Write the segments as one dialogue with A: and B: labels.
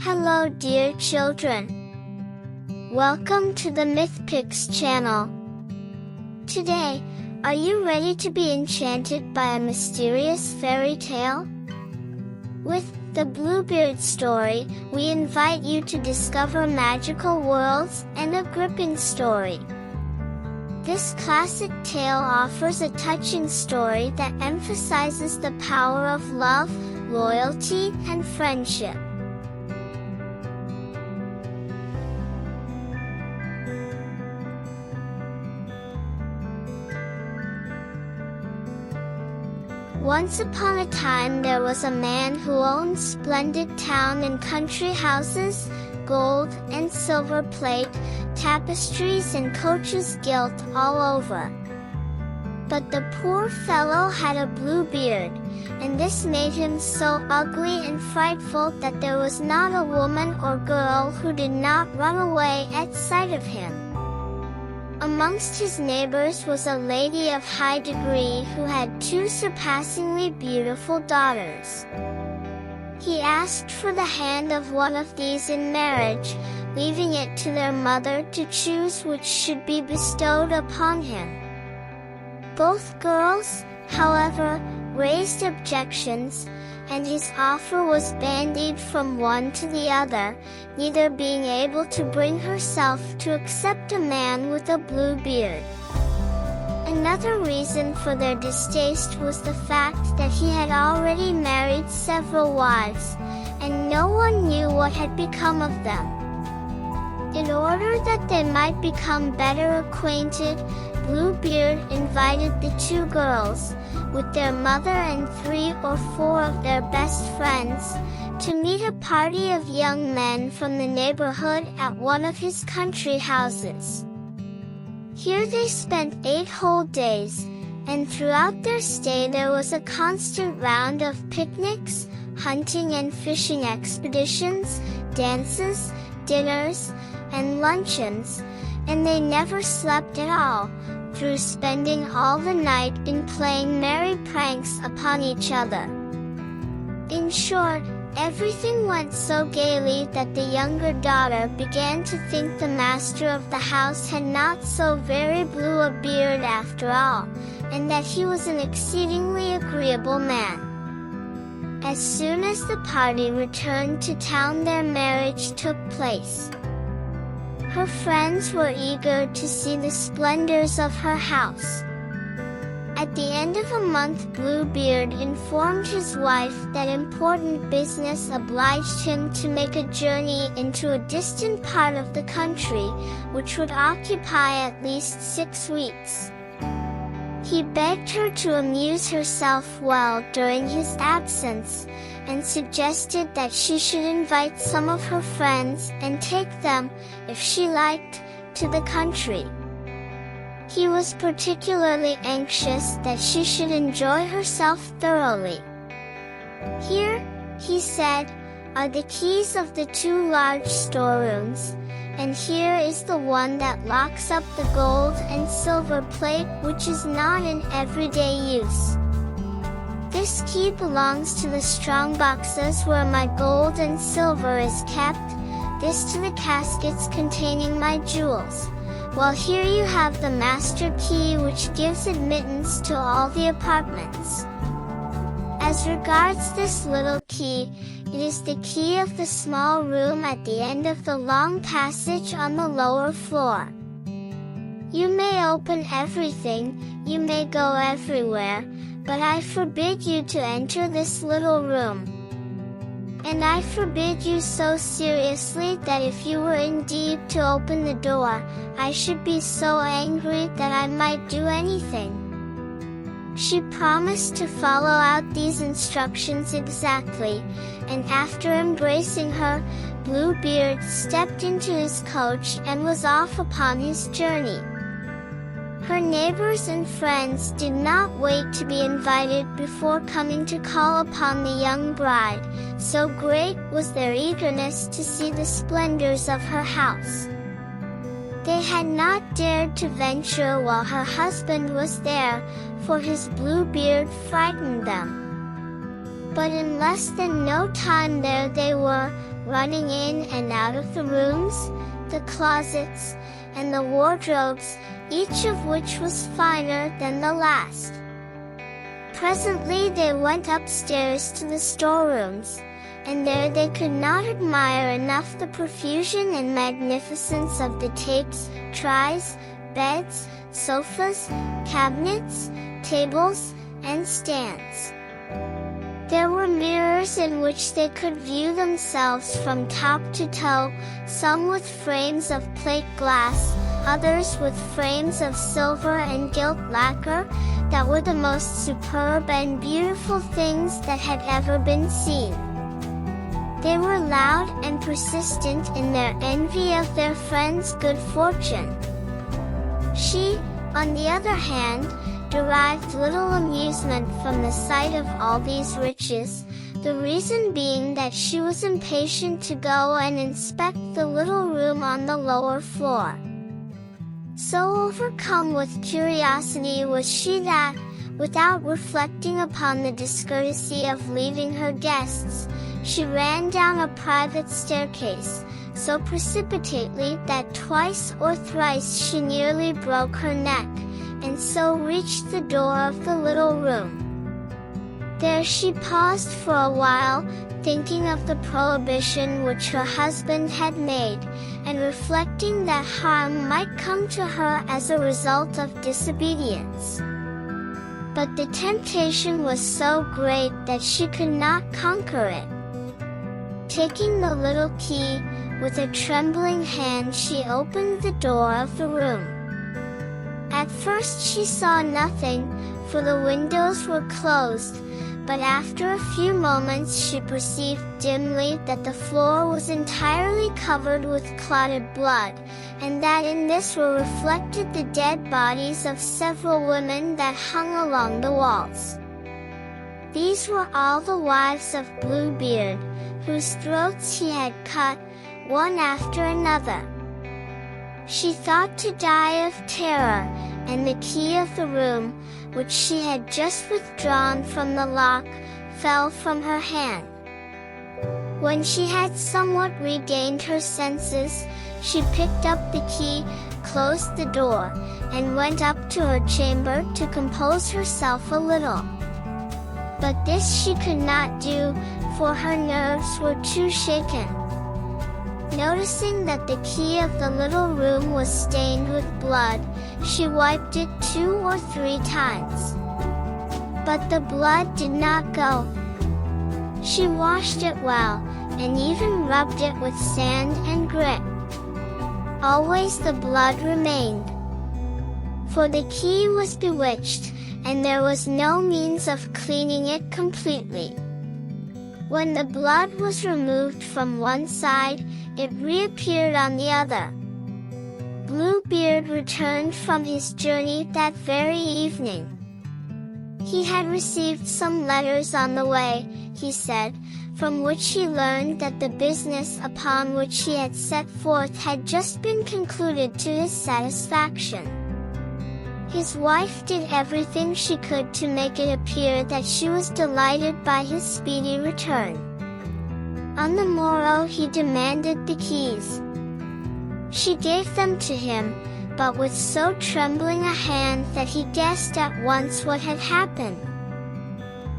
A: Hello dear children. Welcome to the MythPix channel. Today, are you ready to be enchanted by a mysterious fairy tale? With the Bluebeard Story, we invite you to discover magical worlds and a gripping story. This classic tale offers a touching story that emphasizes the power of love, loyalty, and friendship. Once upon a time there was a man who owned splendid town and country houses, gold and silver plate, tapestries and coaches gilt all over. But the poor fellow had a blue beard, and this made him so ugly and frightful that there was not a woman or girl who did not run away at sight of him. Amongst his neighbors was a lady of high degree who had two surpassingly beautiful daughters. He asked for the hand of one of these in marriage, leaving it to their mother to choose which should be bestowed upon him. Both girls, however, raised objections, and his offer was bandied from one to the other, neither being able to bring herself to accept a man with a blue beard. Another reason for their distaste was the fact that he had already married several wives, and no one knew what had become of them. In order that they might become better acquainted, Bluebeard invited the two girls, with their mother and 3 or 4 of their best friends, to meet a party of young men from the neighborhood at one of his country houses. Here they spent 8 whole days, and throughout their stay there was a constant round of picnics, hunting and fishing expeditions, dances, dinners, and luncheons, and they never slept at all, through spending all the night in playing merry pranks upon each other. In short, everything went so gaily that the younger daughter began to think the master of the house had not so very blue a beard after all, and that he was an exceedingly agreeable man. As soon as the party returned to town, their marriage took place. Her friends were eager to see the splendors of her house. At the end of a month, Bluebeard informed his wife that important business obliged him to make a journey into a distant part of the country, which would occupy at least 6 weeks. He begged her to amuse herself well during his absence, and suggested that she should invite some of her friends and take them, if she liked, to the country. He was particularly anxious that she should enjoy herself thoroughly. "Here," he said, "are the keys of the 2 large storerooms, and here is the one that locks up the gold and silver plate which is not in everyday use. This key belongs to the strong boxes where my gold and silver is kept, this to the caskets containing my jewels, while here you have the master key which gives admittance to all the apartments. As regards this little key, it is the key of the small room at the end of the long passage on the lower floor. You may open everything, you may go everywhere, but I forbid you to enter this little room. And I forbid you so seriously that if you were indeed to open the door, I should be so angry that I might do anything." She promised to follow out these instructions exactly, and after embracing her, Bluebeard stepped into his coach and was off upon his journey. Her neighbors and friends did not wait to be invited before coming to call upon the young bride, so great was their eagerness to see the splendors of her house. They had not dared to venture while her husband was there, for his blue beard frightened them. But in less than no time there they were, running in and out of the rooms, the closets, and the wardrobes, each of which was finer than the last. Presently they went upstairs to the storerooms, and there they could not admire enough the profusion and magnificence of the tapes, tries, beds, sofas, cabinets, tables, and stands. There were mirrors in which they could view themselves from top to toe, some with frames of plate glass, others with frames of silver and gilt lacquer, that were the most superb and beautiful things that had ever been seen. They were loud and persistent in their envy of their friend's good fortune. She, on the other hand, derived little amusement from the sight of all these riches, the reason being that she was impatient to go and inspect the little room on the lower floor. So overcome with curiosity was she that, without reflecting upon the discourtesy of leaving her guests, she ran down a private staircase, so precipitately that twice or thrice she nearly broke her neck, and so reached the door of the little room. There she paused for a while, thinking of the prohibition which her husband had made, and reflecting that harm might come to her as a result of disobedience. But the temptation was so great that she could not conquer it. Taking the little key, with a trembling hand she opened the door of the room. At first she saw nothing, for the windows were closed, but after a few moments she perceived dimly that the floor was entirely covered with clotted blood, and that in this were reflected the dead bodies of several women that hung along the walls. These were all the wives of Bluebeard, whose throats he had cut, one after another. She thought to die of terror, and the key of the room, which she had just withdrawn from the lock, fell from her hand. When she had somewhat regained her senses, she picked up the key, closed the door, and went up to her chamber to compose herself a little. But this she could not do, for her nerves were too shaken. Noticing that the key of the little room was stained with blood, she wiped it 2 or 3 times. But the blood did not go. She washed it well, and even rubbed it with sand and grit. Always the blood remained. For the key was bewitched, and there was no means of cleaning it completely. When the blood was removed from one side, it reappeared on the other. Bluebeard returned from his journey that very evening. He had received some letters on the way, he said, from which he learned that the business upon which he had set forth had just been concluded to his satisfaction. His wife did everything she could to make it appear that she was delighted by his speedy return. On the morrow he demanded the keys. She gave them to him, but with so trembling a hand that he guessed at once what had happened.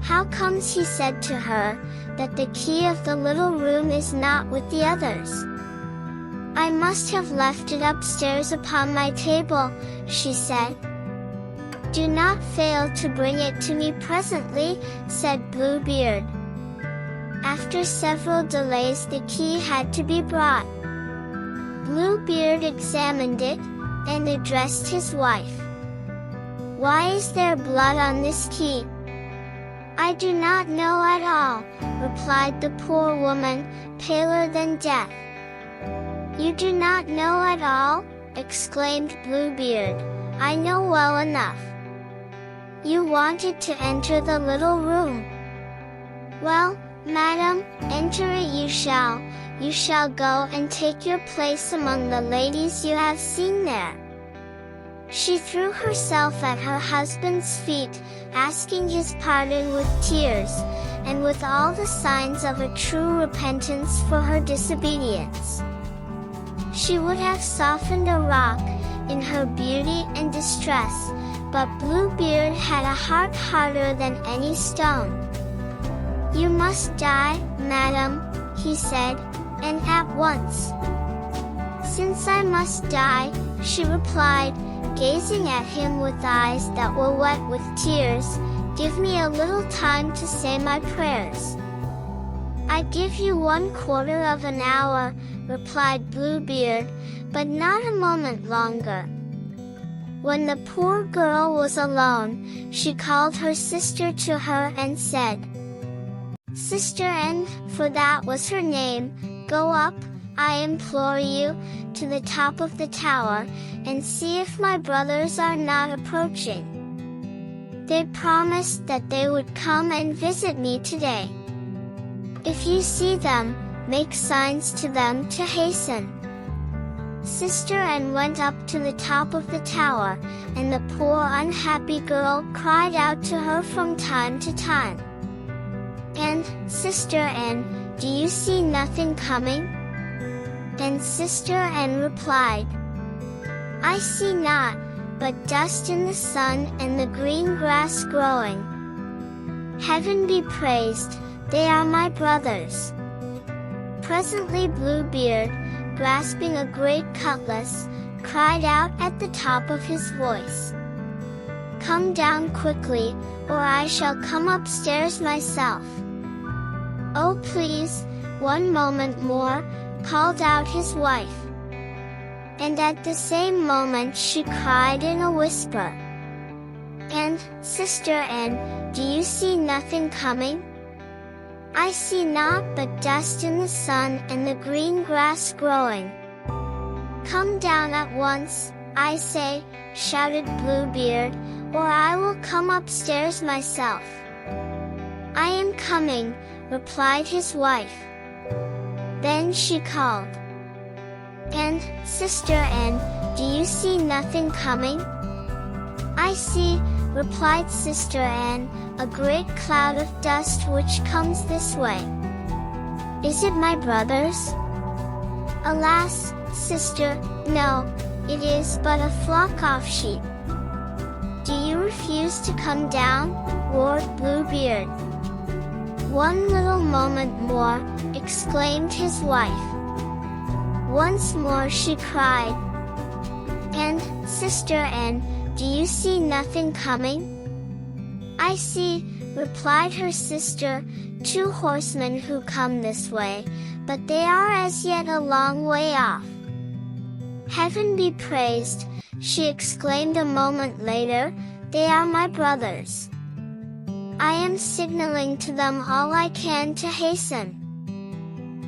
A: "How comes," he said to her, "that the key of the little room is not with the others?" "I must have left it upstairs upon my table," she said. "Do not fail to bring it to me presently," said Bluebeard. After several delays the key had to be brought. Bluebeard examined it, and addressed his wife. "Why is there blood on this key?" "I do not know at all," replied the poor woman, paler than death. "You do not know at all?" exclaimed Bluebeard. "I know well enough. You wanted to enter the little room. Well, madam, enter it you shall. You shall go and take your place among the ladies you have seen there." She threw herself at her husband's feet, asking his pardon with tears, and with all the signs of a true repentance for her disobedience. She would have softened a rock in her beauty and distress, but Bluebeard had a heart harder than any stone. "You must die, madam," he said, "and at once." "Since I must die," she replied, gazing at him with eyes that were wet with tears, "give me a little time to say my prayers." "I give you 1/4 of an hour," replied Bluebeard, "but not a moment longer." When the poor girl was alone, she called her sister to her and said, "Sister Anne, for that was her name, go up, I implore you, to the top of the tower, and see if my brothers are not approaching. They promised that they would come and visit me today. If you see them, make signs to them to hasten." Sister Anne went up to the top of the tower, and the poor unhappy girl cried out to her from time to time, "And, Sister Anne, do you see nothing coming?" And Sister Anne replied, "I see not, but dust in the sun and the green grass growing. Heaven be praised, they are my brothers." Presently Bluebeard, grasping a great cutlass, cried out at the top of his voice, "Come down quickly, or I shall come upstairs myself." "Oh please, one moment more," called out his wife. And at the same moment she cried in a whisper, "And, Sister Anne, do you see nothing coming?" "I see naught but dust in the sun and the green grass growing." "Come down at once, I say," shouted Bluebeard, "or I will come upstairs myself." "I am coming," replied his wife. Then she called, "And, Sister Anne, do you see nothing coming?" "I see," replied Sister Anne, "a great cloud of dust which comes this way." "Is it my brothers?" "Alas, sister, no, it is but a flock of sheep." "Do you refuse to come down?" roared Bluebeard. "One little moment more," exclaimed his wife. Once more she cried, "And, Sister Anne, do you see nothing coming?" "I see," replied her sister, "2 horsemen who come this way, but they are as yet a long way off." "Heaven be praised," she exclaimed a moment later, "they are my brothers. I am signaling to them all I can to hasten."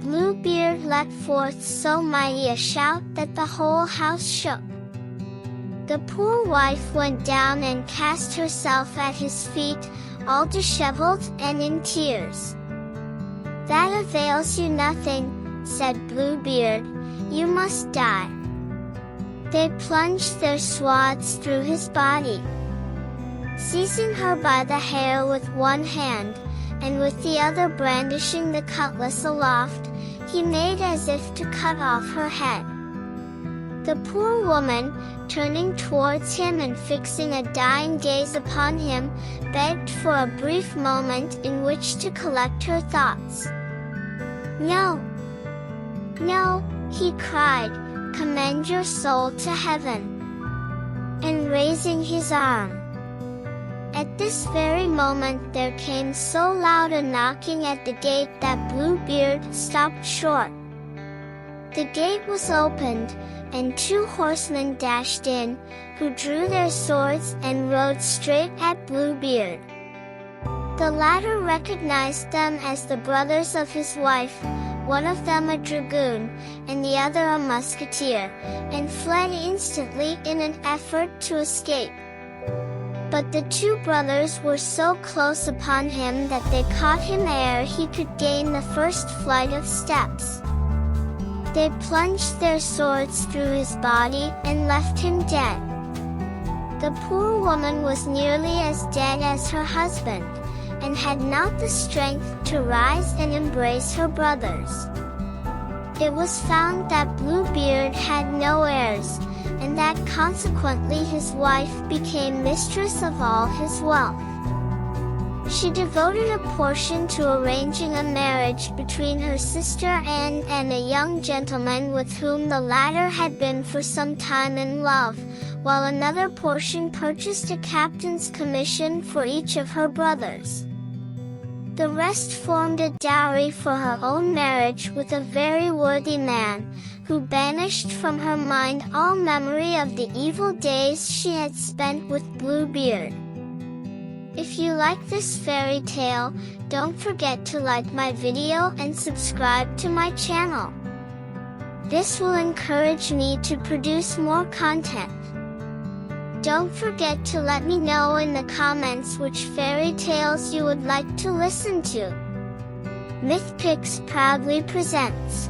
A: Bluebeard let forth so mighty a shout that the whole house shook. The poor wife went down and cast herself at his feet, all disheveled and in tears. "That avails you nothing," said Bluebeard, "you must die." They plunged their swords through his body. Seizing her by the hair with one hand, and with the other brandishing the cutlass aloft, he made as if to cut off her head. The poor woman, turning towards him and fixing a dying gaze upon him, begged for a brief moment in which to collect her thoughts. "No! No!" he cried, "commend your soul to heaven!" And raising his arm. At this very moment there came so loud a knocking at the gate that Bluebeard stopped short. The gate was opened, and 2 horsemen dashed in, who drew their swords and rode straight at Bluebeard. The latter recognized them as the brothers of his wife, one of them a dragoon, and the other a musketeer, and fled instantly in an effort to escape. But the 2 brothers were so close upon him that they caught him ere he could gain the first flight of steps. They plunged their swords through his body and left him dead. The poor woman was nearly as dead as her husband, and had not the strength to rise and embrace her brothers. It was found that Bluebeard had no heirs, and that consequently his wife became mistress of all his wealth. She devoted a portion to arranging a marriage between her sister Anne and a young gentleman with whom the latter had been for some time in love, while another portion purchased a captain's commission for each of her brothers. The rest formed a dowry for her own marriage with a very worthy man, who banished from her mind all memory of the evil days she had spent with Bluebeard. If you like this fairy tale, don't forget to like my video and subscribe to my channel. This will encourage me to produce more content. Don't forget to let me know in the comments which fairy tales you would like to listen to. MythPix proudly presents